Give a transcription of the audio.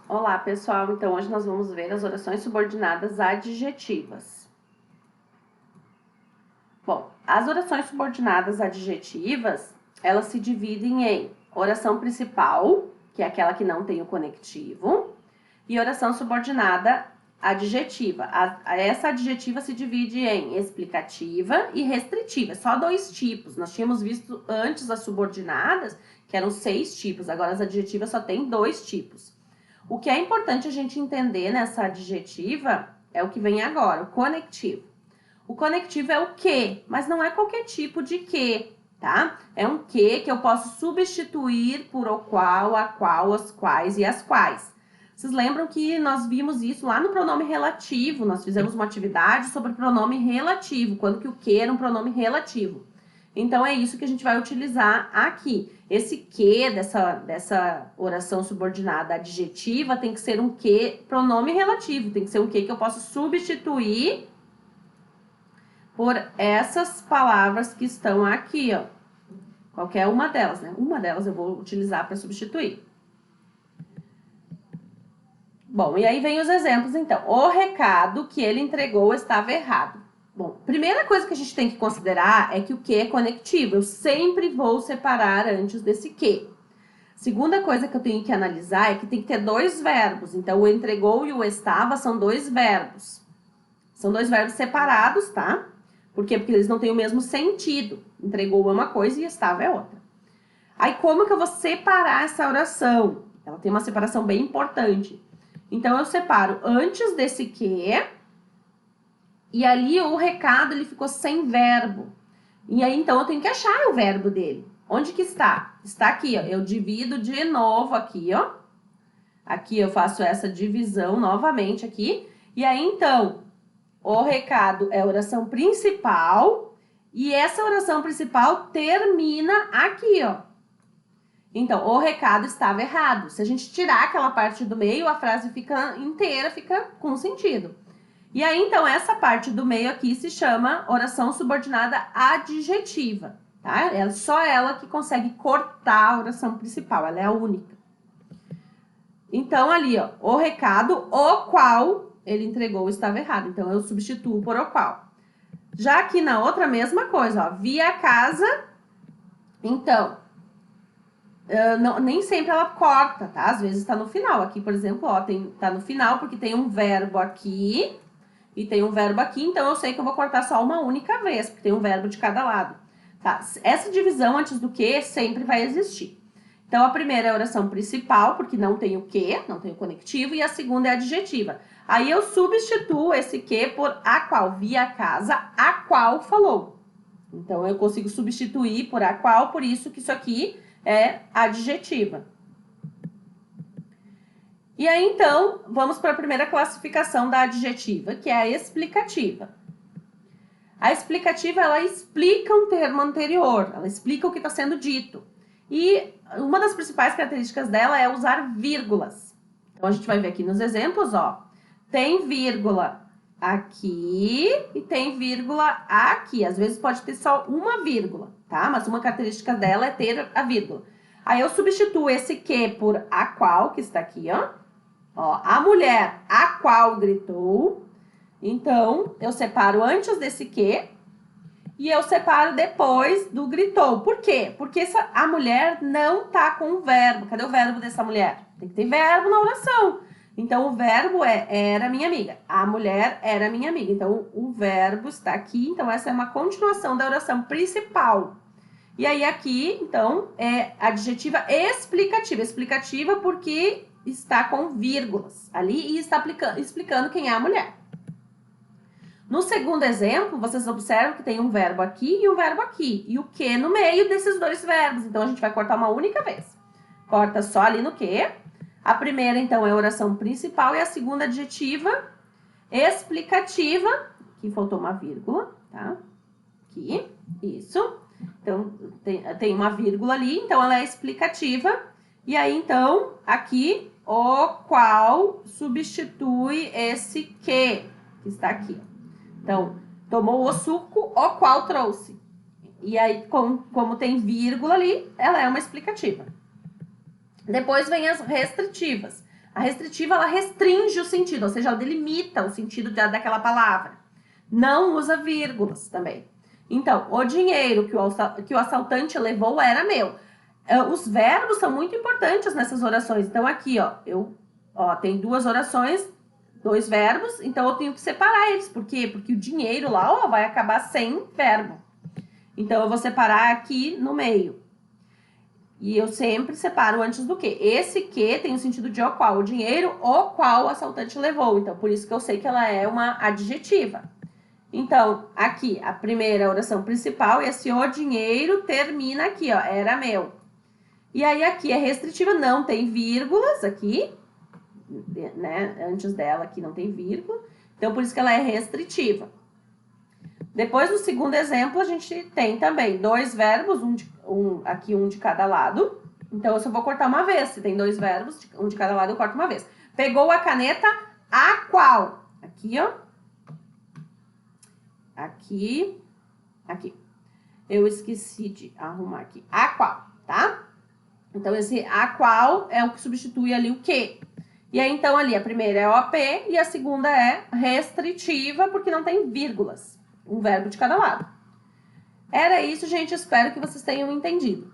Olá, pessoal. Então, hoje nós vamos ver as orações subordinadas adjetivas. Bom, as orações subordinadas adjetivas, elas se dividem em oração principal, que é aquela que não tem o conectivo, e oração subordinada adjetiva. Essa adjetiva se divide em explicativa e restritiva, só dois tipos. Nós tínhamos visto antes as subordinadas, que eram 6 tipos, agora as adjetivas só tem 2 tipos. O que é importante a gente entender nessa adjetiva é o que vem agora, o conectivo. O conectivo é o que, mas não é qualquer tipo de que, tá? É um que eu posso substituir por o qual, a qual, as quais e as quais. Vocês lembram que nós vimos isso lá no pronome relativo, nós fizemos uma atividade sobre pronome relativo, quando que o que era um pronome relativo. Então, é isso que a gente vai utilizar aqui. Esse que dessa oração subordinada adjetiva tem que ser um que pronome relativo, tem que ser um que eu posso substituir por essas palavras que estão aqui, ó. Qualquer uma delas, né? Uma delas eu vou utilizar para substituir. Bom, e aí vem os exemplos, então. O recado que ele entregou estava errado. Bom, primeira coisa que a gente tem que considerar é que o que é conectivo. Eu sempre vou separar antes desse que. Segunda coisa que eu tenho que analisar é que tem que ter 2 verbos. Então, o entregou e o estava são 2 verbos. São 2 verbos separados, tá? Por quê? Porque eles não têm o mesmo sentido. Entregou é uma coisa e estava é outra. Aí, como que eu vou separar essa oração? Ela tem uma separação bem importante. Então, eu separo antes desse que, e ali o recado ele ficou sem verbo. E aí, então, eu tenho que achar o verbo dele. Onde que está? Está aqui, ó. Eu divido de novo aqui, ó. Aqui eu faço essa divisão novamente aqui. E aí, então, o recado é a oração principal. E essa oração principal termina aqui, ó. Então, o recado estava errado. Se a gente tirar aquela parte do meio, a frase fica inteira, fica com sentido. E aí, então, essa parte do meio aqui se chama oração subordinada adjetiva, tá? É só ela que consegue cortar a oração principal, ela é a única. Então, ali, ó, o recado, o qual ele entregou estava errado. Então, eu substituo por o qual. Já aqui na outra, mesma coisa, ó, via casa. Então, nem sempre ela corta, tá? Às vezes tá no final. Aqui, por exemplo, ó, tá no final porque tem um verbo aqui e tem um verbo aqui, então eu sei que eu vou cortar só uma única vez, porque tem um verbo de cada lado. Tá? Essa divisão antes do que sempre vai existir. Então, a primeira é a oração principal, porque não tem o que, não tem o conectivo, e a segunda é adjetiva. Aí eu substituo esse que por a qual, via casa, a qual falou. Então, eu consigo substituir por a qual, por isso que isso aqui é adjetiva. E aí, então, vamos para a primeira classificação da adjetiva, que é a explicativa. A explicativa, ela explica um termo anterior, ela explica o que está sendo dito. E uma das principais características dela é usar vírgulas. Então, a gente vai ver aqui nos exemplos, ó. Tem vírgula aqui e tem vírgula aqui. Às vezes pode ter só uma vírgula, tá? Mas uma característica dela é ter a vírgula. Aí eu substituo esse que por a qual, que está aqui, ó. Ó, a mulher a qual gritou. Então, eu separo antes desse que e eu separo depois do gritou. Por quê? Porque a mulher não tá com o verbo. Cadê o verbo dessa mulher? Tem que ter verbo na oração. Então, o verbo é era minha amiga. A mulher era minha amiga. Então, o verbo está aqui. Então, essa é uma continuação da oração principal. E aí, aqui, então, é adjetiva explicativa. Explicativa porque está com vírgulas ali e está explicando quem é a mulher. No segundo exemplo, vocês observam que tem um verbo aqui e um verbo aqui. E o que no meio desses 2 verbos. Então, a gente vai cortar uma única vez. Corta só ali no que. A primeira, então, é a oração principal e a segunda adjetiva explicativa. Aqui faltou uma vírgula, tá? Aqui, isso. Então, tem uma vírgula ali, então ela é explicativa. E aí, então, aqui, o qual substitui esse que está aqui. Então, tomou o suco, o qual trouxe. E aí, como tem vírgula ali, ela é uma explicativa. Depois vem as restritivas. A restritiva, ela restringe o sentido, ou seja, ela delimita o sentido daquela palavra. Não usa vírgulas também. Então, o dinheiro que o assaltante levou era meu. Os verbos são muito importantes nessas orações. Então, aqui, tem 2 orações, 2 verbos, então eu tenho que separar eles. Por quê? Porque o dinheiro lá, vai acabar sem verbo. Então, eu vou separar aqui no meio. E eu sempre separo antes do que. Esse que tem o sentido de o qual, o dinheiro, o qual o assaltante levou. Então, por isso que eu sei que ela é uma adjetiva. Então, aqui, a primeira oração principal, esse o dinheiro termina aqui, era meu. E aí, aqui é restritiva, não tem vírgulas aqui, né? Antes dela aqui não tem vírgula. Então, por isso que ela é restritiva. Depois, no segundo exemplo, a gente tem também 2 verbos, um de cada lado. Então, eu só vou cortar uma vez. Se tem 2 verbos, um de cada lado, eu corto uma vez. Pegou a caneta, a qual? Aqui, Aqui. Eu esqueci de arrumar aqui. A qual, tá? Então, esse a qual é o que substitui ali o que. E aí, então, ali, a primeira é OP e a segunda é restritiva, porque não tem vírgulas. Um verbo de cada lado. Era isso, gente. Espero que vocês tenham entendido.